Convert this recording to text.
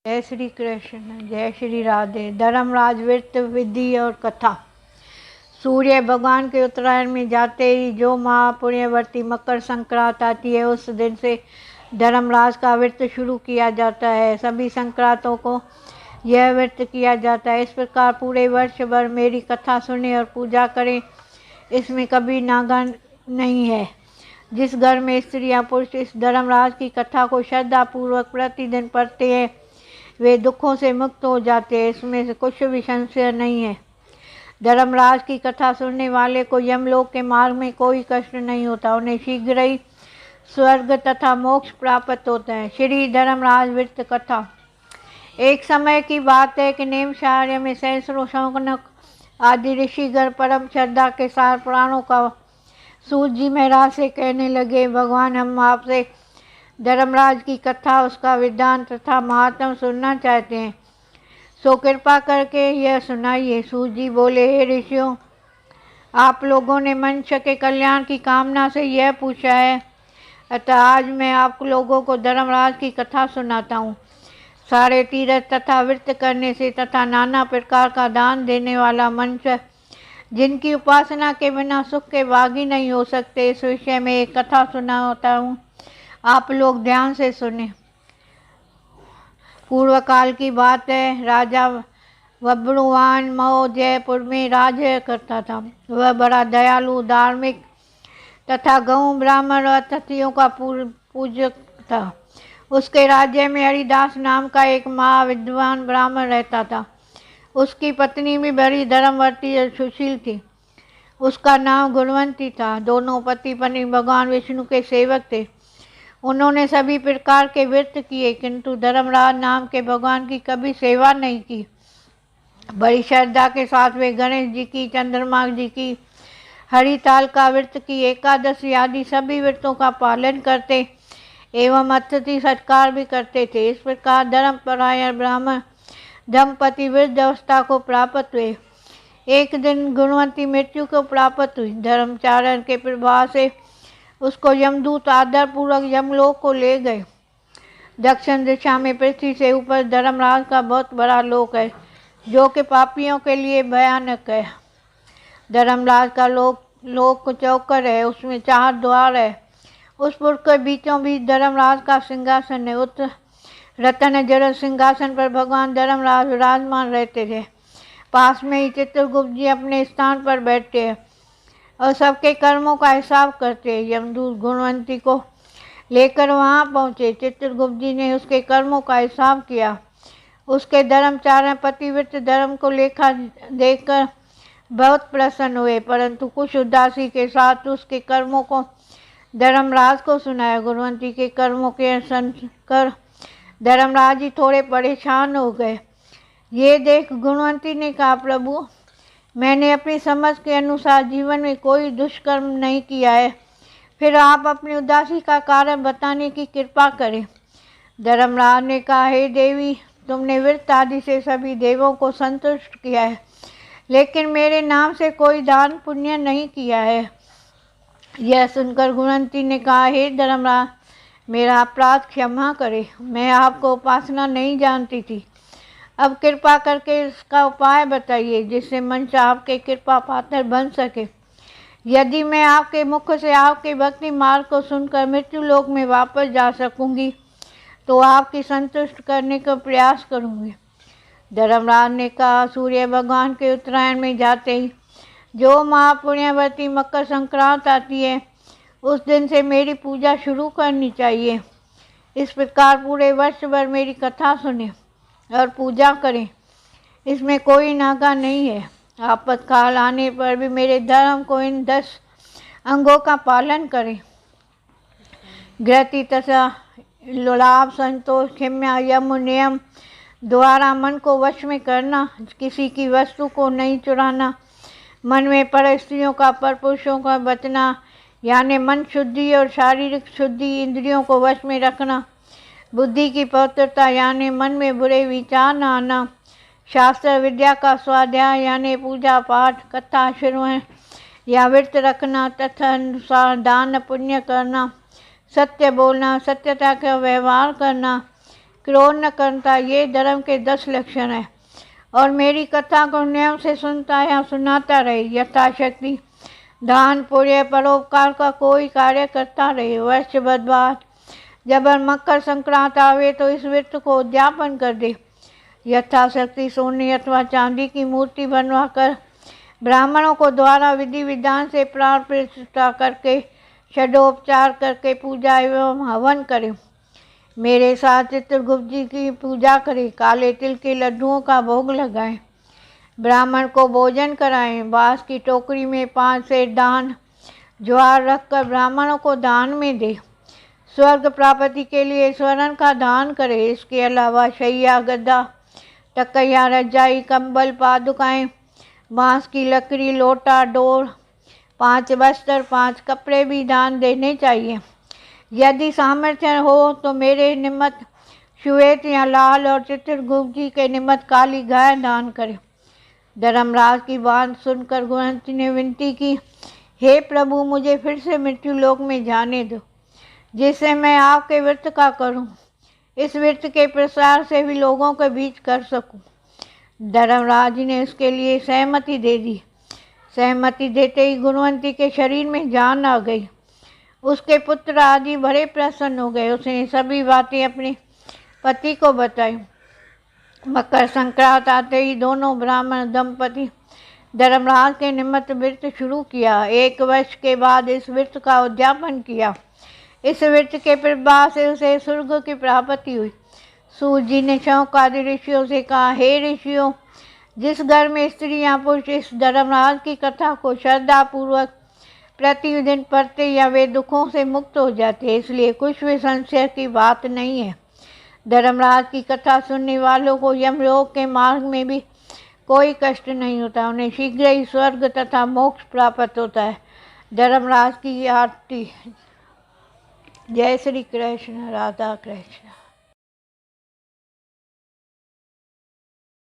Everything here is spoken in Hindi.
जय श्री कृष्ण, जय श्री राधे। धर्मराज व्रत विधि और कथा। सूर्य भगवान के उत्तरायण में जाते ही जो महापुण्यवर्ती मकर संक्रांत आती है, उस दिन से धर्मराज का व्रत शुरू किया जाता है। सभी संक्रांतों को यह व्रत किया जाता है। इस प्रकार पूरे वर्ष भर मेरी कथा सुने और पूजा करें, इसमें कभी नागा नहीं है। जिस घर में स्त्रियां पुरुष इस धर्मराज की कथा को श्रद्धापूर्वक प्रतिदिन पढ़ते हैं, वे दुखों से मुक्त हो जाते हैं, इसमें से कुछ भी संशय नहीं है। धर्मराज की कथा सुनने वाले को यमलोक के मार्ग में कोई कष्ट नहीं होता, उन्हें शीघ्र ही स्वर्ग तथा मोक्ष प्राप्त होता है। श्री धर्मराज व्रत कथा। एक समय की बात है कि नेमिषारण्य में सहस्रों शौनक आदि ऋषिगण परम श्रद्धा के साथ प्राणों का सूत जी महाराज से कहने लगे, भगवान, हम आपसे धर्मराज की कथा, उसका विधान तथा महात्म सुनना चाहते हैं, सो कृपा करके यह सुनाइए। सूत जी बोले, हे ऋषियों, आप लोगों ने मनुष्य के कल्याण की कामना से यह पूछा है, अतः आज मैं आप लोगों को धर्मराज की कथा सुनाता हूँ। सारे तीर्थ तथा व्रत करने से तथा नाना प्रकार का दान देने वाला मनुष्य, जिनकी उपासना के बिना सुख के भागी नहीं हो सकते, इस विषय में एक कथा सुनाता हूँ, आप लोग ध्यान से सुने। पूर्व काल की बात है, राजा बब्रुवान मऊ जयपुर में राज्य करता था। वह बड़ा दयालु, धार्मिक तथा गौ ब्राह्मण और अतिथियों का पूजक था। उसके राज्य में हरिदास नाम का एक महाविद्वान ब्राह्मण रहता था। उसकी पत्नी भी बड़ी धर्मवती और सुशील थी। उसका नाम गुणवंती था। दोनों पति पत्नी भगवान विष्णु के सेवक थे। उन्होंने सभी प्रकार के व्रत किए, किंतु धर्मराज नाम के भगवान की कभी सेवा नहीं की। बड़ी श्रद्धा के साथ वे गणेश जी की, चंद्रमा जी की, हरिताल का व्रत की, एकादशी आदि सभी व्रतों का पालन करते एवं अतिथि सत्कार भी करते थे। इस प्रकार धर्मपरायण ब्राह्मण दंपति वृद्ध अवस्था को प्राप्त हुए। एक दिन गुणवंती मृत्यु को प्राप्त हुई। धर्मचारण के प्रभाव से उसको यमदूत आदर पूर्वक यमलोक को ले गए। दक्षिण दिशा में पृथ्वी से ऊपर धर्मराज का बहुत बड़ा लोक है, जो कि पापियों के लिए भयानक है। धर्मराज का लोक चौकर है, उसमें 4 द्वार है। उस पुर के बीचों बीच धर्मराज का सिंहासन है। उस रत्न जड़ित सिंहासन पर भगवान धर्मराज विराजमान रहते थे। पास में ही चित्रगुप्त जी अपने स्थान पर बैठते हैं और सबके कर्मों का हिसाब करते हैं। यमदूत गुणवंती को लेकर वहां पहुंचे। चित्रगुप्त जी ने उसके कर्मों का हिसाब किया। उसके धर्मचारण पतिव्रत धर्म को लेखा देखकर बहुत प्रसन्न हुए, परंतु कुछ उदासी के साथ उसके कर्मों को धर्मराज को सुनाया। गुणवंती के कर्मों के सुनकर धर्मराज जी थोड़े परेशान हो गए। ये देख गुणवंती ने कहा, प्रभु, मैंने अपनी समझ के अनुसार जीवन में कोई दुष्कर्म नहीं किया है, फिर आप अपनी उदासी का कारण बताने की कृपा करें। धर्मराज ने कहा, हे देवी, तुमने व्रत आदि से सभी देवों को संतुष्ट किया है, लेकिन मेरे नाम से कोई दान पुण्य नहीं किया है। यह सुनकर गुणवंती ने कहा, हे धर्मराज, मेरा अपराध क्षमा करें, मैं आपको उपासना नहीं जानती थी। अब कृपा करके इसका उपाय बताइए, जिससे मनुष्य आपके कृपा पात्र बन सके। यदि मैं आपके मुख से आपके भक्ति मार्ग को सुनकर मृत्यु लोक में वापस जा सकूंगी, तो आपकी संतुष्ट करने का प्रयास करूंगी। धर्मराज ने कहा, सूर्य भगवान के उत्तरायण में जाते ही जो महापुण्यवती मकर संक्रांत आती है, उस दिन से मेरी पूजा शुरू करनी चाहिए। इस प्रकार पूरे वर्ष भर मेरी कथा सुने और पूजा करें, इसमें कोई नागा नहीं है। आपातकाल आने पर भी मेरे धर्म को इन 10 अंगों का पालन करें। गृहस्थी तथा लाभ, संतोष, क्षमा, यम, नियम द्वारा मन को वश में करना, किसी की वस्तु को नहीं चुराना, मन में पर स्त्रियों का, पर पुरुषों का बचना, यानी मन शुद्धि और शारीरिक शुद्धि, इंद्रियों को वश में रखना, बुद्धि की पवित्रता यानी मन में बुरे विचार न आना, शास्त्र विद्या का स्वाध्याय यानी पूजा पाठ, कथा श्रवण या व्रत रखना, तथा अनुसार दान पुण्य करना, सत्य बोलना, सत्यता का व्यवहार करना, क्रोध न करता, ये धर्म के 10 लक्षण हैं। और मेरी कथा को नियम से सुनता या सुनाता रहे, यथाशक्ति दान पुण्य परोपकार का कोई कार्य करता रहे। वर्ष बाद जब मकर संक्रांत आवे तो इस व्रत को उद्यापन कर दे। यथाशक्ति सोने अथवा चांदी की मूर्ति बनवा कर ब्राह्मणों को द्वारा विधि विधान से प्राण प्रतिष्ठा करके षडोपचार करके पूजा एवं हवन करें। मेरे साथ चित्रगुप्त जी की पूजा करें। काले तिल के लड्डुओं का भोग लगाएं, ब्राह्मण को भोजन कराएं। बांस की टोकरी में 5 सेर धान ज्वार रखकर ब्राह्मणों को दान में दे। स्वर्ग प्राप्ति के लिए स्वर्ण का दान करें। इसके अलावा शैया गद्दा तकैया रजाई कंबल पादुकाएं बांस की लकड़ी लोटा डोर 5 वस्त्र 5 कपड़े भी दान देने चाहिए। यदि सामर्थ्य हो तो मेरे निमित्त श्वेत या लाल और चित्रगुप्त जी के निमित्त काली गाय दान करें। धर्मराज की बात सुनकर गुणवंती ने विनती की, हे प्रभु, मुझे फिर से मृत्यु लोक में जाने दो, जिससे मैं आपके व्रत का करूं, इस व्रत के प्रसार से भी लोगों के बीच कर सकूं। धर्मराज ने उसके लिए सहमति दे दी। सहमति देते ही गुणवंती के शरीर में जान आ गई। उसके पुत्र आदि बड़े प्रसन्न हो गए। उसने सभी बातें अपने पति को बताई। मकर संक्रांत आते ही दोनों ब्राह्मण दंपति धर्मराज के निमित्त व्रत शुरू किया। 1 वर्ष के बाद इस व्रत का उद्यापन किया। इस व्रत के प्रभाव से उसे स्वर्ग की प्राप्ति हुई। सूत जी ने शौक आदि ऋषियों से कहा, हे ऋषियों, जिस घर में स्त्री या पुरुष इस धर्मराज की कथा को श्रद्धापूर्वक प्रतिदिन पढ़ते या वे दुखों से मुक्त हो जाते, इसलिए कुछ भी संशय की बात नहीं है। धर्मराज की कथा सुनने वालों को यमलोक के मार्ग में भी कोई कष्ट नहीं होता, उन्हें शीघ्र ही स्वर्ग तथा मोक्ष प्राप्त होता है। धर्मराज की आरती। जय श्री कृष्ण। राधा कृष्ण।